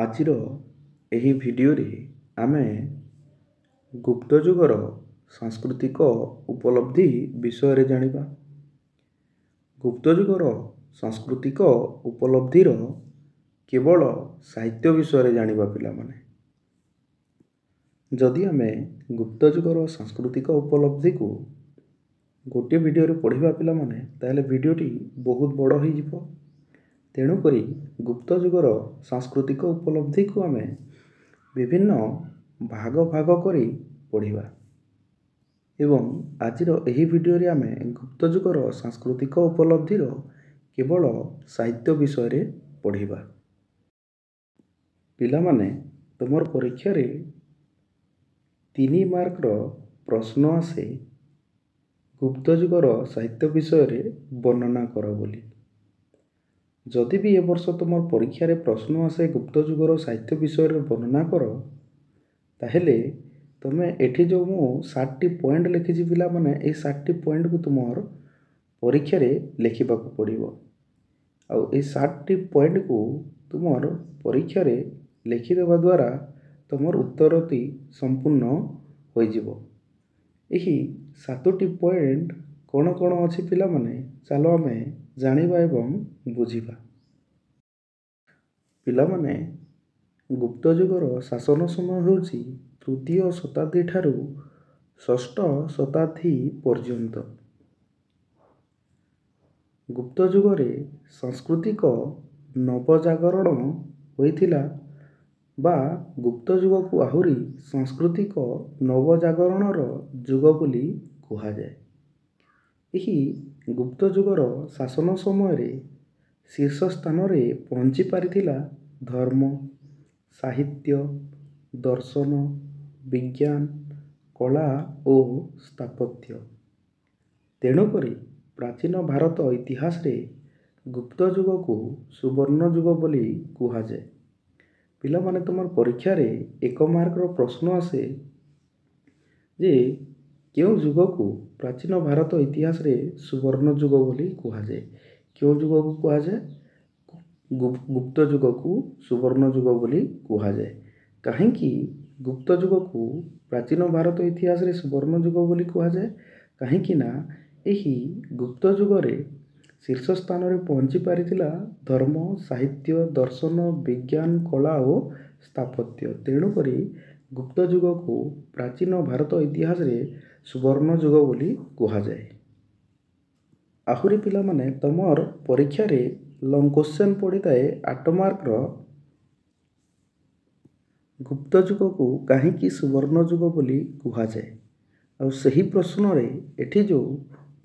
ଆଜିର ଏହି ଭିଡ଼ିଓରେ ଆମେ ଗୁପ୍ତ ଯୁଗର ସାଂସ୍କୃତିକ ଉପଲବ୍ଧି ବିଷୟରେ ଜାଣିବା। ଗୁପ୍ତ ଯୁଗର ସାଂସ୍କୃତିକ ଉପଲବ୍ଧିର କେବଳ ସାହିତ୍ୟ ବିଷୟରେ ଜାଣିବା ପିଲାମାନେ। ଯଦି ଆମେ ଗୁପ୍ତ ଯୁଗର ସାଂସ୍କୃତିକ ଉପଲବ୍ଧିକୁ ଗୋଟିଏ ଭିଡ଼ିଓରେ ପଢ଼ିବା ପିଲାମାନେ, ତାହେଲେ ଭିଡ଼ିଓଟି ବହୁତ ବଡ଼ ହୋଇଯିବ। ତେଣୁକରି ଗୁପ୍ତ ଯୁଗର ସାଂସ୍କୃତିକ ଉପଲବ୍ଧିକୁ ଆମେ ବିଭିନ୍ନ ଭାଗ କରି ପଢ଼ିବା ଏବଂ ଆଜିର ଏହି ଭିଡ଼ିଓରେ ଆମେ ଗୁପ୍ତ ଯୁଗର ସାଂସ୍କୃତିକ ଉପଲବ୍ଧିର କେବଳ ସାହିତ୍ୟ ବିଷୟରେ ପଢ଼ିବା। ପିଲାମାନେ, ତୁମର ପରୀକ୍ଷାରେ 3 ମାର୍କର ପ୍ରଶ୍ନ ଆସେ ଗୁପ୍ତ ଯୁଗର ସାହିତ୍ୟ ବିଷୟରେ ବର୍ଣ୍ଣନା କର ବୋଲି। ଯଦି ବି ଏ ବର୍ଷ ତୁମର ପରୀକ୍ଷାରେ ପ୍ରଶ୍ନ ଆସେ ଗୁପ୍ତ ଯୁଗର ସାହିତ୍ୟ ବିଷୟରେ ବର୍ଣ୍ଣନା କର, ତାହେଲେ ତୁମେ ଏଠି ଯେଉଁ ମୁଁ 7ଟି ପଏଣ୍ଟ ଲେଖିଛି ପିଲାମାନେ, ଏହି 7ଟି ପଏଣ୍ଟକୁ ତୁମର ପରୀକ୍ଷାରେ ଲେଖିବାକୁ ପଡ଼ିବ। ଆଉ ଏହି 7ଟି ପଏଣ୍ଟକୁ ତୁମର ପରୀକ୍ଷାରେ ଲେଖିଦେବା ଦ୍ୱାରା ତୁମର ଉତ୍ତରଟି ସମ୍ପୂର୍ଣ୍ଣ ହୋଇଯିବ। ଏହି 7ଟି ପଏଣ୍ଟ କ'ଣ କ'ଣ ଅଛି ପିଲାମାନେ, ଚାଲ ଆମେ ଜାଣିବା ଏବଂ ବୁଝିବା। ପିଲାମାନେ, ଗୁପ୍ତ ଯୁଗର ଶାସନ ସମୟ ହେଉଛି 3ୟ ଶତାବ୍ଦୀ ଠାରୁ 6ଠ ଶତାବ୍ଦୀ ପର୍ଯ୍ୟନ୍ତ। ଗୁପ୍ତ ଯୁଗରେ ସାଂସ୍କୃତିକ ନବଜାଗରଣ ହୋଇଥିଲା ବା ଗୁପ୍ତ ଯୁଗକୁ ଆହୁରି ସାଂସ୍କୃତିକ ନବଜାଗରଣର ଯୁଗ ବୋଲି କୁହାଯାଏ। ଏହି ଗୁପ୍ତ ଯୁଗର ଶାସନ ସମୟରେ ଶୀର୍ଷ ସ୍ଥାନରେ ପହଞ୍ଚି ପାରିଥିଲା ଧର୍ମ, ସାହିତ୍ୟ, ଦର୍ଶନ, ବିଜ୍ଞାନ, କଳା ଓ ସ୍ଥାପତ୍ୟ। ତେଣୁକରି ପ୍ରାଚୀନ ଭାରତ ଇତିହାସରେ ଗୁପ୍ତ ଯୁଗକୁ ସୁବର୍ଣ୍ଣ ଯୁଗ ବୋଲି କୁହାଯାଏ। ପିଲାମାନେ, ତୁମର ପରୀକ୍ଷାରେ 1 ମାର୍କର ପ୍ରଶ୍ନ ଆସେ ଯେ କେଉଁ ଯୁଗକୁ ପ୍ରାଚୀନ ଭାରତ ଇତିହାସରେ ସୁବର୍ଣ୍ଣ ଯୁଗ ବୋଲି କୁହାଯାଏ? କେଉଁ ଯୁଗକୁ କୁହାଯାଏ? ଗୁପ୍ତ ଯୁଗକୁ ସୁବର୍ଣ୍ଣ ଯୁଗ ବୋଲି କୁହାଯାଏ। କାହିଁକି ଗୁପ୍ତ ଯୁଗକୁ ପ୍ରାଚୀନ ଭାରତ ଇତିହାସରେ ସୁବର୍ଣ୍ଣ ଯୁଗ ବୋଲି କୁହାଯାଏ? କାହିଁକି ନା ଏହି ଗୁପ୍ତ ଯୁଗରେ ଶୀର୍ଷ ସ୍ଥାନରେ ପହଞ୍ଚି ପାରିଥିଲା ଧର୍ମ, ସାହିତ୍ୟ, ଦର୍ଶନ, ବିଜ୍ଞାନ, କଳା ଓ ସ୍ଥାପତ୍ୟ। ତେଣୁକରି ଗୁପ୍ତ ଯୁଗକୁ ପ୍ରାଚୀନ ଭାରତ ଇତିହାସରେ ସୁବର୍ଣ୍ଣ ଯୁଗ ବୋଲି କୁହାଯାଏ। ଆହୁରି ପିଲାମାନେ, ତୁମର ପରୀକ୍ଷାରେ ଲଙ୍ଗ୍ କ୍ୱେଶ୍ଚନ୍ ପଡ଼ିଥାଏ 8 ମାର୍କର ଗୁପ୍ତ ଯୁଗକୁ କାହିଁକି ସୁବର୍ଣ୍ଣ ଯୁଗ ବୋଲି କୁହାଯାଏ। ଆଉ ସେହି ପ୍ରଶ୍ନରେ ଏଠି ଯେଉଁ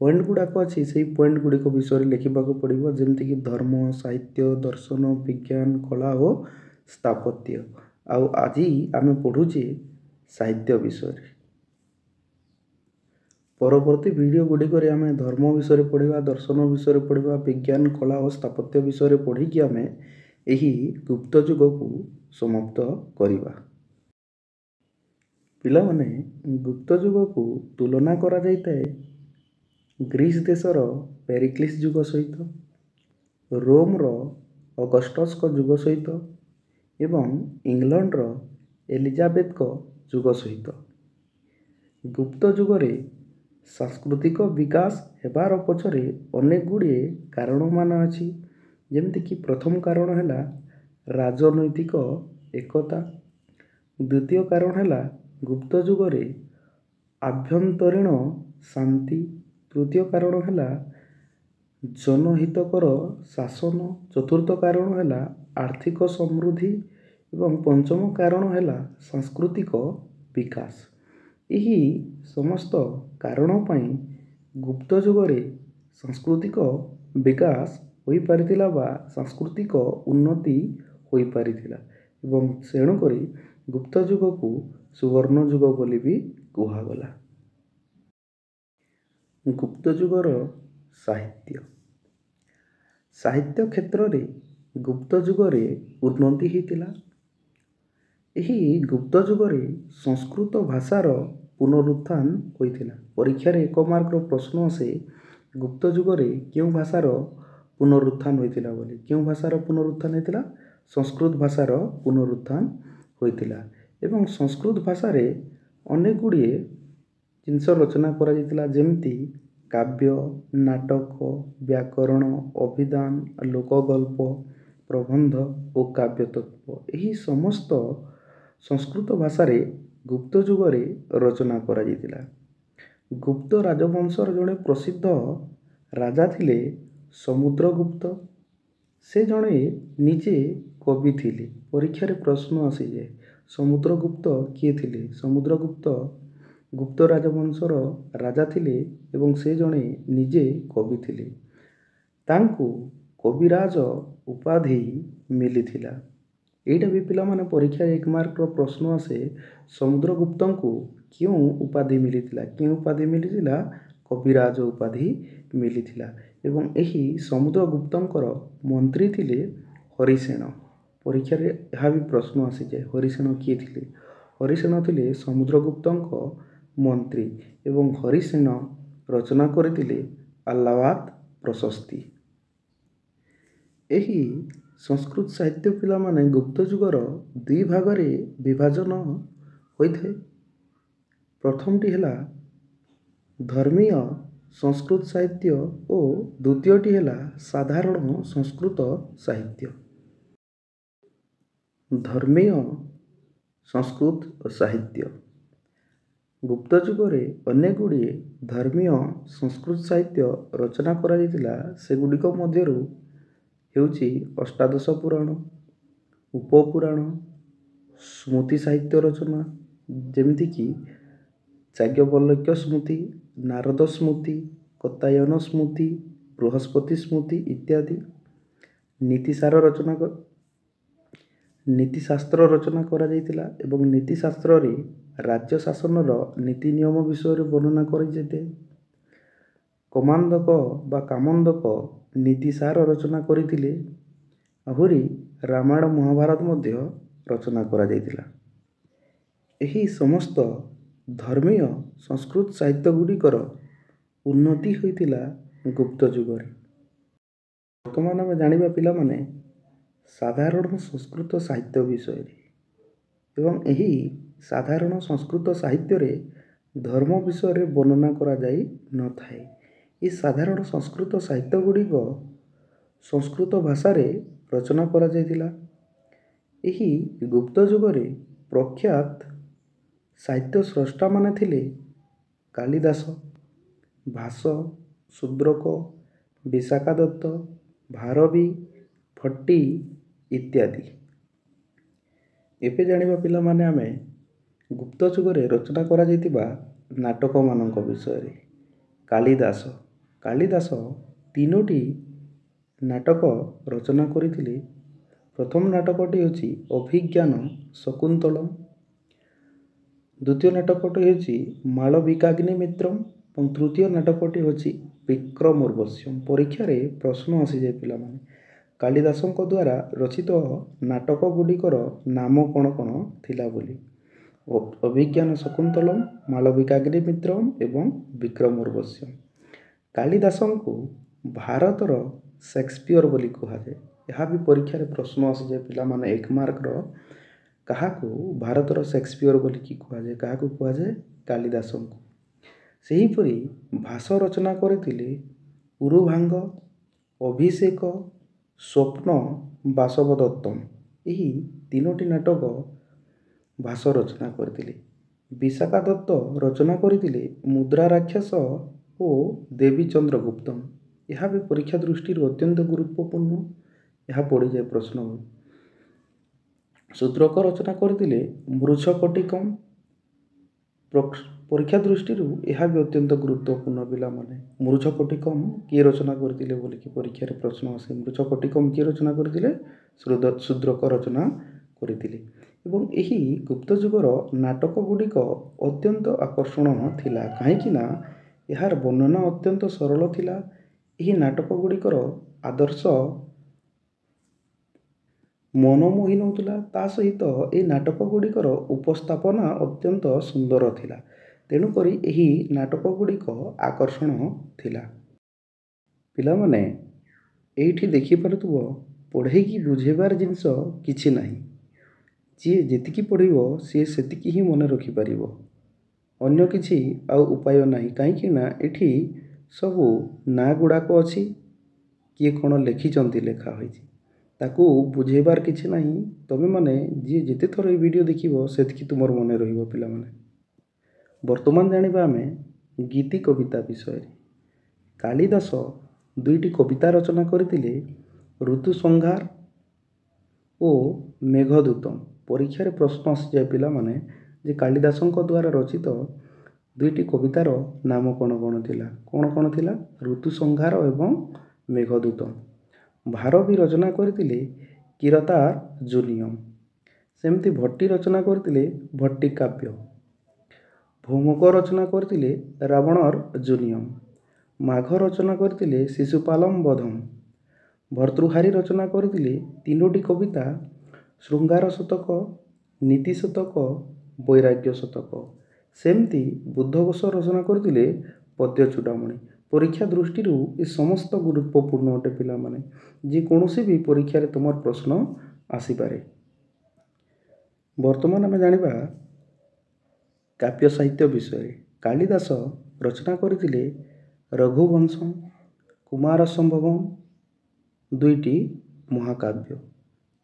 ପଏଣ୍ଟ ଗୁଡ଼ାକ ଅଛି, ସେହି ପଏଣ୍ଟ ଗୁଡ଼ିକ ବିଷୟରେ ଲେଖିବାକୁ ପଡ଼ିବ, ଯେମିତିକି ଧର୍ମ, ସାହିତ୍ୟ, ଦର୍ଶନ, ବିଜ୍ଞାନ, କଳା ଓ ସ୍ଥାପତ୍ୟ। ଆଉ ଆଜି ଆମେ ପଢ଼ୁଛେ ସାହିତ୍ୟ ବିଷୟରେ। ପରବର୍ତ୍ତୀ ଭିଡ଼ିଓ ଗୁଡ଼ିକରେ ଆମେ ଧର୍ମ ବିଷୟରେ ପଢ଼ିବା, ଦର୍ଶନ ବିଷୟରେ ପଢ଼ିବା, ବିଜ୍ଞାନ, କଳା ଓ ସ୍ଥାପତ୍ୟ ବିଷୟରେ ପଢ଼ିକି ଆମେ ଏହି ଗୁପ୍ତ ଯୁଗକୁ ସମାପ୍ତ କରିବା। ପିଲାମାନେ, ଗୁପ୍ତ ଯୁଗକୁ ତୁଳନା କରାଯାଇଥାଏ ଗ୍ରୀସ୍ ଦେଶର ପେରିକ୍ଲିସ୍ ଯୁଗ ସହିତ, ରୋମର ଅଗଷ୍ଟସଙ୍କ ଯୁଗ ସହିତ ଏବଂ ଇଂଲଣ୍ଡର ଏଲିଜାବେଥଙ୍କ ଯୁଗ ସହିତ। ଗୁପ୍ତ ଯୁଗରେ ସାଂସ୍କୃତିକ ବିକାଶ ହେବାର ପଛରେ ଅନେକ ଗୁଡ଼ିଏ କାରଣମାନ ଅଛି। ଯେମିତିକି ପ୍ରଥମ କାରଣ ହେଲା ରାଜନୈତିକ ଏକତା, ଦ୍ୱିତୀୟ କାରଣ ହେଲା ଗୁପ୍ତ ଯୁଗରେ ଆଭ୍ୟନ୍ତରୀଣ ଶାନ୍ତି, ତୃତୀୟ କାରଣ ହେଲା ଜନହିତକର ଶାସନ, ଚତୁର୍ଥ କାରଣ ହେଲା ଆର୍ଥିକ ସମୃଦ୍ଧି ଏବଂ ପଞ୍ଚମ କାରଣ ହେଲା ସାଂସ୍କୃତିକ ବିକାଶ। ଏହି ସମସ୍ତ କାରଣ ପାଇଁ ଗୁପ୍ତ ଯୁଗରେ ସାଂସ୍କୃତିକ ବିକାଶ ହୋଇପାରିଥିଲା ବା ସାଂସ୍କୃତିକ ଉନ୍ନତି ହୋଇପାରିଥିଲା ଏବଂ ତେଣୁକରି ଗୁପ୍ତ ଯୁଗକୁ ସୁବର୍ଣ୍ଣ ଯୁଗ ବୋଲି ବି କୁହାଗଲା। ଗୁପ୍ତ ଯୁଗର ସାହିତ୍ୟ। ସାହିତ୍ୟ କ୍ଷେତ୍ରରେ ଗୁପ୍ତ ଯୁଗରେ ଉନ୍ନତି ହୋଇଥିଲା। ଏହି ଗୁପ୍ତ ଯୁଗରେ ସଂସ୍କୃତ ଭାଷାର ପୁନରୁତ୍ଥାନ ହୋଇଥିଲା। ପରୀକ୍ଷାରେ 1 ମାର୍କର ପ୍ରଶ୍ନ ଆସେ ଗୁପ୍ତ ଯୁଗରେ କେଉଁ ଭାଷାର ପୁନରୁତ୍ଥାନ ହୋଇଥିଲା ବୋଲି। କେଉଁ ଭାଷାର ପୁନରୁତ୍ଥାନ ହୋଇଥିଲା? ସଂସ୍କୃତ ଭାଷାର ପୁନରୁତ୍ଥାନ ହୋଇଥିଲା ଏବଂ ସଂସ୍କୃତ ଭାଷାରେ ଅନେକ ଗୁଡ଼ିଏ ଜିନିଷ ରଚନା କରାଯାଇଥିଲା, ଯେମିତି କାବ୍ୟ, ନାଟକ, ବ୍ୟାକରଣ, ଅଭିଧାନ, ଲୋକଗଳ୍ପ, ପ୍ରବନ୍ଧ ଓ କାବ୍ୟତତ୍ତ୍ୱ। ଏହି ସମସ୍ତ ସଂସ୍କୃତ ଭାଷାରେ ଗୁପ୍ତ ଯୁଗରେ ରଚନା କରାଯାଇଥିଲା। ଗୁପ୍ତ ରାଜବଂଶର ଜଣେ ପ୍ରସିଦ୍ଧ ରାଜା ଥିଲେ ସମୁଦ୍ରଗୁପ୍ତ। ସେ ଜଣେ ନିଜେ କବି ଥିଲେ। ପରୀକ୍ଷାରେ ପ୍ରଶ୍ନ ଆସିଯାଏ, ସମୁଦ୍ରଗୁପ୍ତ କିଏ ଥିଲେ? ସମୁଦ୍ରଗୁପ୍ତ ଗୁପ୍ତ ରାଜବଂଶର ରାଜା ଥିଲେ ଏବଂ ସେ ଜଣେ ନିଜେ କବି ଥିଲେ। ତାଙ୍କୁ କବିରାଜ ଉପାଧି ମିଳିଥିଲା। ଏଇଟା ବି ପିଲାମାନେ ପରୀକ୍ଷା 1 ମାର୍କର ପ୍ରଶ୍ନ ଆସେ, ସମୁଦ୍ରଗୁପ୍ତଙ୍କୁ କେଉଁ ଉପାଧି ମିଳିଥିଲା? କେଉଁ ଉପାଧି ମିଳିଥିଲା? କବିରାଜ ଉପାଧି ମିଳିଥିଲା। ଏବଂ ଏହି ସମୁଦ୍ରଗୁପ୍ତଙ୍କର ମନ୍ତ୍ରୀ ଥିଲେ ହରିସେନ। ପରୀକ୍ଷାରେ ଏହା ବି ପ୍ରଶ୍ନ ଆସିଯାଏ, ହରିସେନ କିଏ ଥିଲେ? ହରିସେନ ଥିଲେ ସମୁଦ୍ରଗୁପ୍ତଙ୍କ ମନ୍ତ୍ରୀ ଏବଂ ହରିସେନ ରଚନା କରିଥିଲେ ଆହ୍ଲାବାଦ ପ୍ରଶସ୍ତି। ଏହି ସଂସ୍କୃତ ସାହିତ୍ୟ ପିଲାମାନେ ଗୁପ୍ତ ଯୁଗର 2 ଭାଗରେ ବିଭାଜନ ହୋଇଥାଏ। ପ୍ରଥମଟି ହେଲା ଧର୍ମୀୟ ସଂସ୍କୃତ ସାହିତ୍ୟ ଓ ଦ୍ୱିତୀୟଟି ହେଲା ସାଧାରଣ ସଂସ୍କୃତ ସାହିତ୍ୟ। ଧର୍ମୀୟ ସଂସ୍କୃତ ସାହିତ୍ୟ। ଗୁପ୍ତ ଯୁଗରେ ଅନେକ ଗୁଡ଼ିଏ ଧର୍ମୀୟ ସଂସ୍କୃତ ସାହିତ୍ୟ ରଚନା କରାଯାଇଥିଲା। ସେଗୁଡ଼ିକ ମଧ୍ୟରୁ ହେଉଛି ଅଷ୍ଟାଦଶ ପୁରାଣ, ଉପପୁରାଣ, ସ୍ମୃତି ସାହିତ୍ୟ ରଚନା, ଯେମିତିକି ଯାଜ୍ଞବଲ୍କ୍ୟ ସ୍ମୃତି, ନାରଦ ସ୍ମୃତି, କାତ୍ୟାୟନ ସ୍ମୃତି, ବୃହସ୍ପତି ସ୍ମୃତି ଇତ୍ୟାଦି। ନୀତିଶାସ୍ତ୍ର ରଚନା କରାଯାଇଥିଲା ଏବଂ ନୀତିଶାସ୍ତ୍ରରେ ରାଜ୍ୟ ଶାସନର ନୀତି ନିୟମ ବିଷୟରେ ବର୍ଣ୍ଣନା କରାଯାଇଥାଏ। କାମୋଦକ ନୀତିସାର ରଚନା କରିଥିଲେ। ଆହୁରି ରାମାୟଣ ମହାଭାରତ ମଧ୍ୟ ରଚନା କରାଯାଇଥିଲା। ଏହି ସମସ୍ତ ଧର୍ମୀୟ ସଂସ୍କୃତ ସାହିତ୍ୟ ଗୁଡ଼ିକର ଉନ୍ନତି ହୋଇଥିଲା ଗୁପ୍ତ ଯୁଗରେ। ବର୍ତ୍ତମାନ ଆମେ ଜାଣିବା ପିଲାମାନେ ସାଧାରଣ ସଂସ୍କୃତ ସାହିତ୍ୟ ବିଷୟରେ ଏବଂ ଏହି ସାଧାରଣ ସଂସ୍କୃତ ସାହିତ୍ୟରେ ଧର୍ମ ବିଷୟରେ ବର୍ଣ୍ଣନା କରାଯାଇ ନଥାଏ। ଏହି ସାଧାରଣ ସଂସ୍କୃତ ସାହିତ୍ୟ ଗୁଡ଼ିକ ସଂସ୍କୃତ ଭାଷାରେ ରଚନା କରାଯାଇଥିଲା। ଏହି ଗୁପ୍ତ ଯୁଗରେ ପ୍ରଖ୍ୟାତ ସାହିତ୍ୟ ସ୍ରଷ୍ଟାମାନେ ଥିଲେ କାଳିଦାସ, ଭାସ, ଶୂଦ୍ରକ, ବିଶାଖାଦତ୍ତ, ଭାରବୀ, ଭଟ୍ଟି ଇତ୍ୟାଦି। ଏବେ ଜାଣିବା ପିଲାମାନେ ଆମେ ଗୁପ୍ତ ଯୁଗରେ ରଚନା କରାଯାଇଥିବା ନାଟକମାନଙ୍କ ବିଷୟରେ। କାଳିଦାସ 3ଟି ନାଟକ ରଚନା କରିଥିଲେ। ପ୍ରଥମ ନାଟକଟି ହେଉଛି ଅଭିଜ୍ଞାନ ଶକୁନ୍ତଳମ୍, ଦ୍ୱିତୀୟ ନାଟକଟି ହେଉଛି ମାଳବିକାଗ୍ନିମିତ୍ରମ୍ ଏବଂ ତୃତୀୟ ନାଟକଟି ହେଉଛି ବିକ୍ରମୋର୍ବଶ୍ୟମ୍। ପରୀକ୍ଷାରେ ପ୍ରଶ୍ନ ଆସିଯାଏ ପିଲାମାନେ, କାଳିଦାସଙ୍କ ଦ୍ୱାରା ରଚିତ ନାଟକ ଗୁଡ଼ିକର ନାମ କ'ଣ କ'ଣ ଥିଲା ବୋଲି। ଅଭିଜ୍ଞାନ ଶକୁନ୍ତଳମ୍, ମାଳବିକାଗ୍ନିମିତ୍ରମ୍ ଏବଂ ବିକ୍ରମୋର୍ବଶ୍ୟମ୍। କାଳିଦାସଙ୍କୁ ଭାରତର ସେକ୍ସପିୟର ବୋଲି କୁହାଯାଏ। ଏହା ବି ପରୀକ୍ଷାରେ ପ୍ରଶ୍ନ ଆସିଯାଏ ପିଲାମାନେ 1 ମାର୍କର, କାହାକୁ ଭାରତର ସେକ୍ସପିୟର ବୋଲିକି କୁହାଯାଏ? କାହାକୁ କୁହାଯାଏ? କାଳିଦାସଙ୍କୁ। ସେହିପରି ଭାସ ରଚନା କରିଥିଲେ ଉରୁଭାଙ୍ଗ, ଅଭିଷେକ, ସ୍ୱପ୍ନ, ବାସବଦତ୍ତମ୍। ଏହି 3ଟି ନାଟକ ଭାସ ରଚନା କରିଥିଲେ। ବିଶାଖାଦତ୍ତ ରଚନା କରିଥିଲେ ମୁଦ୍ରାରାକ୍ଷସ ଓ ଦେବୀ ଚନ୍ଦ୍ରଗୁପ୍ତମ୍। ଏହା ବି ପରୀକ୍ଷା ଦୃଷ୍ଟିରୁ ଅତ୍ୟନ୍ତ ଗୁରୁତ୍ୱପୂର୍ଣ୍ଣ, ଏହା ପଡ଼ିଯାଏ ପ୍ରଶ୍ନ। ଶୂଦ୍ରକ ରଚନା କରିଥିଲେ ମୃଚ୍ଛକଟିକମ୍। ପରୀକ୍ଷା ଦୃଷ୍ଟିରୁ ଏହା ବି ଅତ୍ୟନ୍ତ ଗୁରୁତ୍ୱପୂର୍ଣ୍ଣ ପିଲାମାନେ। ମୃଚ୍ଛକଟିକମ୍ କିଏ ରଚନା କରିଥିଲେ ବୋଲିକି ପରୀକ୍ଷାରେ ପ୍ରଶ୍ନ ଆସେ। ମୃଚ୍ଛକଟିକମ୍ କିଏ ରଚନା କରିଥିଲେ? ଶୂଦ୍ରକ ରଚନା କରିଥିଲେ। ଏବଂ ଏହି ଗୁପ୍ତ ଯୁଗର ନାଟକ ଗୁଡ଼ିକ ଅତ୍ୟନ୍ତ ଆକର୍ଷଣୀୟ ଥିଲା, କାହିଁକି ନା ଏହାର ବର୍ଣ୍ଣନା ଅତ୍ୟନ୍ତ ସରଳ ଥିଲା। ଏହି ନାଟକ ଗୁଡ଼ିକର ଆଦର୍ଶ ମନମୋହି ନେଉଥିଲା। ତା ସହିତ ଏହି ନାଟକ ଗୁଡ଼ିକର ଉପସ୍ଥାପନା ଅତ୍ୟନ୍ତ ସୁନ୍ଦର ଥିଲା। ତେଣୁକରି ଏହି ନାଟକ ଗୁଡ଼ିକ ଆକର୍ଷଣ ଥିଲା। ପିଲାମାନେ ଏଇଠି ଦେଖିପାରୁଥିବ ପଢ଼େଇକି ବୁଝେଇବାର ଜିନିଷ କିଛି ନାହିଁ। ଯିଏ ଯେତିକି ପଢ଼ିବ ସିଏ ସେତିକି ହିଁ ମନେ ରଖିପାରିବ। ଅନ୍ୟ କିଛି ଆଉ ଉପାୟ ନାହିଁ। କାହିଁକି ନା ଏଠି ସବୁ ନାଁ ଗୁଡ଼ାକ ଅଛି, କିଏ କ'ଣ ଲେଖିଛନ୍ତି ଲେଖା ହୋଇଛି, ତାକୁ ବୁଝେଇବାର କିଛି ନାହିଁ। ତୁମେମାନେ ଯିଏ ଯେତେ ଥର ଏଇ ଭିଡ଼ିଓ ଦେଖିବ ସେତିକି ତୁମର ମନେ ରହିବ ପିଲାମାନେ। ବର୍ତ୍ତମାନ ଜାଣିବା ଆମେ ଗୀତି କବିତା ବିଷୟରେ। କାଳିଦାସ ଦୁଇଟି କବିତା ରଚନା କରିଥିଲେ, ଋତୁସଂହାର ଓ ମେଘଦୂତମ୍। ପରୀକ୍ଷାରେ ପ୍ରଶ୍ନ ଆସିଯାଏ ପିଲାମାନେ ଯେ କାଳିଦାସଙ୍କ ଦ୍ୱାରା ରଚିତ ଦୁଇଟି କବିତାର ନାମ କ'ଣ କ'ଣ ଥିଲା? କ'ଣ କ'ଣ ଥିଲା? ଋତୁସଂହାର ଏବଂ ମେଘଦୂତମ୍। ଭାରବୀ ରଚନା କରିଥିଲେ କିରତାର ଜୁନିୟମ୍। ସେମିତି ଭଟ୍ଟି ରଚନା କରିଥିଲେ ଭଟ୍ଟି କାବ୍ୟ। ଭୌମକ ରଚନା କରିଥିଲେ ରାବଣର ଜୁନିୟମ୍। ମାଘ ରଚନା କରିଥିଲେ ଶିଶୁପାଲମ୍ ବଧମ୍। ଭର୍ତ୍ତୃହାରୀ ରଚନା କରିଥିଲେ ତିନୋଟି କବିତା, ଶୃଙ୍ଗାର ଶତକ, ନୀତି ଶତକ, ବୈରାଗ୍ୟ ଶତକ। ସେମିତି ବୁଦ୍ଧଘୋଷ ରଚନା କରିଥିଲେ ପଦ୍ୟ ଚୂଡ଼ାମଣି। ପରୀକ୍ଷା ଦୃଷ୍ଟିରୁ ଏ ସମସ୍ତ ଗୁରୁତ୍ୱପୂର୍ଣ୍ଣ ଅଟେ ପିଲାମାନେ। ଯେକୌଣସି ବି ପରୀକ୍ଷାରେ ତୁମର ପ୍ରଶ୍ନ ଆସିପାରେ। ବର୍ତ୍ତମାନ ଆମେ ଜାଣିବା କାବ୍ୟ ସାହିତ୍ୟ ବିଷୟରେ। କାଳିଦାସ ରଚନା କରିଥିଲେ ରଘୁବଂଶମ୍, କୁମାର ସମ୍ଭବମ୍, ଦୁଇଟି ମହାକାବ୍ୟ।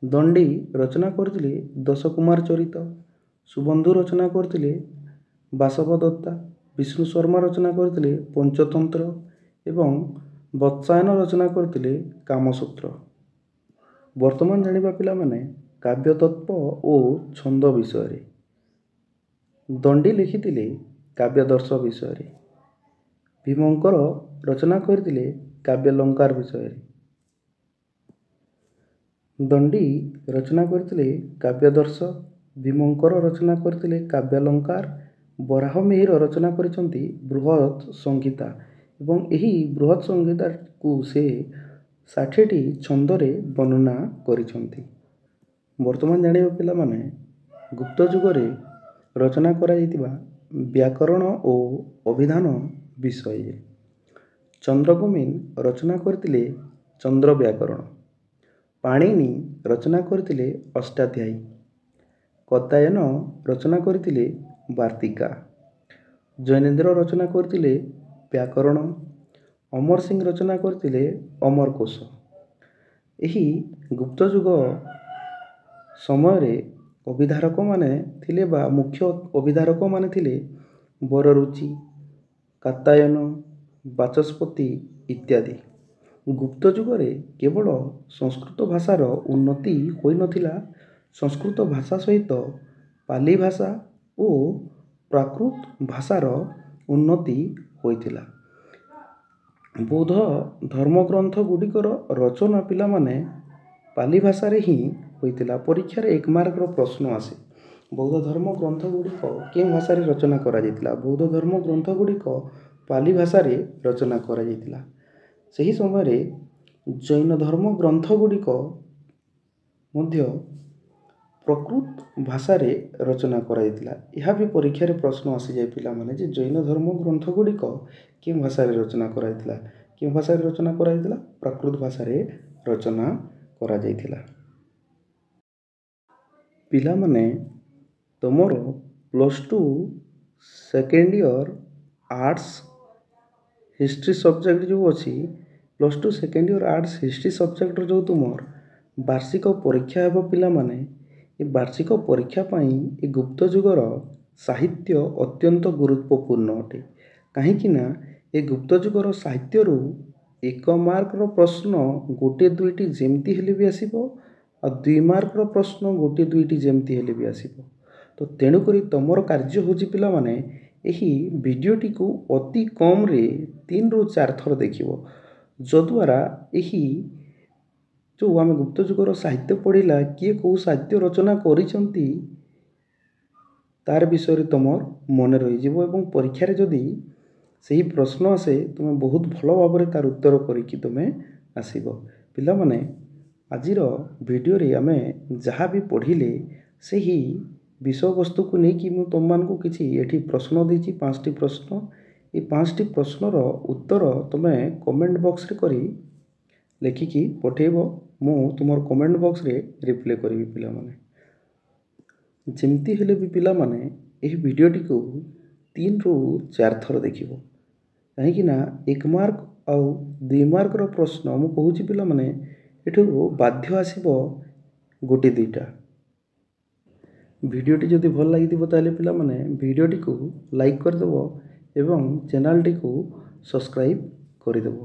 ଦଣ୍ଡୀ ରଚନା କରିଥିଲେ ଦଶକୁମାର ଚରିତ। ସୁବନ୍ଧୁ ରଚନା କରିଥିଲେ ବାସବଦତ୍ତା। ବିଷ୍ଣୁ ଶର୍ମା ରଚନା କରିଥିଲେ ପଞ୍ଚତନ୍ତ୍ର ଏବଂ ବତ୍ସାୟନ ରଚନା କରିଥିଲେ କାମସୂତ୍ର। ବର୍ତ୍ତମାନ ଜାଣିବା ପିଲାମାନେ କାବ୍ୟତତ୍ତ୍ୱ ଓ ଛନ୍ଦ ବିଷୟରେ। ଦଣ୍ଡୀ ଲେଖିଥିଲେ କାବ୍ୟାଦର୍ଶ ବିଷୟରେ। ଭୀମଙ୍କର ରଚନା କରିଥିଲେ କାବ୍ୟାଲଙ୍କାର ବିଷୟରେ। ଦଣ୍ଡୀ ରଚନା କରିଥିଲେ କାବ୍ୟାଦର୍ଶ, ଭୀମଙ୍କର ରଚନା କରିଥିଲେ କାବ୍ୟାଲଙ୍କାର। ବରାହମିହିର ରଚନା କରିଛନ୍ତି ବୃହତ୍ ସଂହିତା ଏବଂ ଏହି ବୃହତ୍ ସଂହିତାକୁ ସେ 60ଟି ଛନ୍ଦରେ ବର୍ଣ୍ଣନା କରିଛନ୍ତି। ବର୍ତ୍ତମାନ ଜାଣିବା ପିଲାମାନେ ଗୁପ୍ତ ଯୁଗରେ ରଚନା କରାଯାଇଥିବା ବ୍ୟାକରଣ ଓ ଅଭିଧାନ ବିଷୟରେ। ଚନ୍ଦ୍ରଗୌମୀନ ରଚନା କରିଥିଲେ ଚନ୍ଦ୍ର ବ୍ୟାକରଣ। ପାଣିନି ରଚନା କରିଥିଲେ ଅଷ୍ଟାଧ୍ୟାୟୀ। କତାୟନ ରଚନା କରିଥିଲେ ବାର୍ତ୍ତିକା। ଜୈନେନ୍ଦ୍ର ରଚନା କରିଥିଲେ ବ୍ୟାକରଣ। ଅମର ସିଂ ରଚନା କରିଥିଲେ ଅମରକୋଷ। ଏହି ଗୁପ୍ତ ଯୁଗ ସମୟରେ ଅଭିଧାରକମାନେ ଥିଲେ ବା ମୁଖ୍ୟ ଅଭିଧାରକମାନେ ଥିଲେ ବରରୁଚି, କାତ୍ୟାୟନ, ବାଚସ୍ପତି ଇତ୍ୟାଦି। ଗୁପ୍ତ ଯୁଗରେ କେବଳ ସଂସ୍କୃତ ଭାଷାର ଉନ୍ନତି ହୋଇନଥିଲା, ସଂସ୍କୃତ ଭାଷା ସହିତ ପାଲି ଭାଷା ଓ ପ୍ରାକୃତ ଭାଷାର ଉନ୍ନତି ହୋଇଥିଲା। ବୌଦ୍ଧ ଧର୍ମଗ୍ରନ୍ଥ ଗୁଡ଼ିକର ରଚନା ପିଲାମାନେ ପାଲି ଭାଷାରେ ହିଁ ହୋଇଥିଲା। ପରୀକ୍ଷାରେ 1 ମାର୍କର ପ୍ରଶ୍ନ ଆସେ। ବୌଦ୍ଧ ଧର୍ମ ଗ୍ରନ୍ଥ ଗୁଡ଼ିକ କେଉଁ ଭାଷାରେ ରଚନା କରାଯାଇଥିଲା? ବୌଦ୍ଧ ଧର୍ମ ଗ୍ରନ୍ଥ ଗୁଡ଼ିକ ପାଲି ଭାଷାରେ ରଚନା କରାଯାଇଥିଲା। ସେହି ସମୟରେ ଜୈନ ଧର୍ମ ଗ୍ରନ୍ଥ ଗୁଡ଼ିକ ମଧ୍ୟ ପ୍ରାକୃତ ଭାଷାରେ ରଚନା କରାଯାଇଥିଲା। ଏହା ବି ପରୀକ୍ଷାରେ ପ୍ରଶ୍ନ ଆସିଯାଏ ପିଲାମାନେ ଯେ ଜୈନ ଧର୍ମ ଗ୍ରନ୍ଥ ଗୁଡ଼ିକ କେଉଁ ଭାଷାରେ ରଚନା କରାଯାଇଥିଲା? କେଉଁ ଭାଷାରେ ରଚନା କରାଯାଇଥିଲା? ପ୍ରାକୃତ ଭାଷାରେ ରଚନା କରାଯାଇଥିଲା। ପିଲାମାନେ ତୁମର +2 second year arts history subject ଯେଉଁ ଅଛି, +2 ସେକେଣ୍ଡ ଇୟର ଆର୍ଟ୍ସ ହିଷ୍ଟ୍ରି ସବଜେକ୍ଟର ଯେଉଁ ତୁମର ବାର୍ଷିକ ପରୀକ୍ଷା ହେବ ପିଲାମାନେ, ଏ ବାର୍ଷିକ ପରୀକ୍ଷା ପାଇଁ ଏ ଗୁପ୍ତ ଯୁଗର ସାହିତ୍ୟ ଅତ୍ୟନ୍ତ ଗୁରୁତ୍ୱପୂର୍ଣ୍ଣ ଅଟେ। କାହିଁକି ନା ଏ ଗୁପ୍ତ ଯୁଗର ସାହିତ୍ୟରୁ 1 ମାର୍କର ପ୍ରଶ୍ନ 1-2ଟି ଯେମିତି ହେଲେ ବି ଆସିବ, ଆଉ 2 ମାର୍କର ପ୍ରଶ୍ନ 1-2ଟି ଯେମିତି ହେଲେ ବି ଆସିବ। ତ ତେଣୁକରି ତୁମର କାର୍ଯ୍ୟ ହେଉଛି ପିଲାମାନେ ଏହି ଭିଡ଼ିଓଟିକୁ ଅତି କମ୍ରେ 3ରୁ 4 ଥର ଦେଖିବ, ଯଦ୍ୱାରା ଏହି ଯେଉଁ ଆମେ ଗୁପ୍ତ ଯୁଗର ସାହିତ୍ୟ ପଢ଼ିଲା, କିଏ କେଉଁ ସାହିତ୍ୟ ରଚନା କରିଛନ୍ତି ତାର ବିଷୟରେ ତୁମର ମନେ ରହିଯିବ ଏବଂ ପରୀକ୍ଷାରେ ଯଦି ସେହି ପ୍ରଶ୍ନ ଆସେ ତୁମେ ବହୁତ ଭଲ ଭାବରେ ତାର ଉତ୍ତର କରିକି ତୁମେ ଆସିବ। ପିଲାମାନେ ଆଜିର ଭିଡ଼ିଓରେ ଆମେ ଯାହା ବି ପଢ଼ିଲେ ସେହି ବିଷୟବସ୍ତୁକୁ ନେଇକି ମୁଁ ତୁମମାନଙ୍କୁ କିଛି ଏଠି ପ୍ରଶ୍ନ ଦେଇଛି, 5ଟି ପ୍ରଶ୍ନ। এই 5ଟି ପ୍ରଶ୍ନର ଉତ୍ତର ତୁମେ କମେଣ୍ଟ ବକ୍ସରେ କରି ଲେଖିକି ପଠାଇବ। ମୁଁ ତୁମର କମେଣ୍ଟ ବକ୍ସରେ ରିପ୍ଲାଏ କରିବି ପିଲାମାନେ। ଯେମିତି ହେଲେ ବି ପିଲାମାନେ ଏହି ଭିଡ଼ିଓଟିକୁ 3ରୁ 4 ଥର ଦେଖିବ, କାହିଁକିନା 1 ମାର୍କ ଆଉ 2 ମାର୍କର ପ୍ରଶ୍ନ ମୁଁ କହୁଛି ପିଲାମାନେ ଏଠୁ ବାଧ୍ୟ ଆସିବ 1-2ଟା। ଭିଡ଼ିଓଟି ଯଦି ଭଲ ଲାଗିଥିବ ତାହେଲେ ପିଲାମାନେ ଭିଡ଼ିଓଟିକୁ ଲାଇକ୍ କରିଦେବ ଏବଂ ଚ୍ୟାନେଲଟିକୁ ସବସ୍କ୍ରାଇବ୍ କରିଦେବ।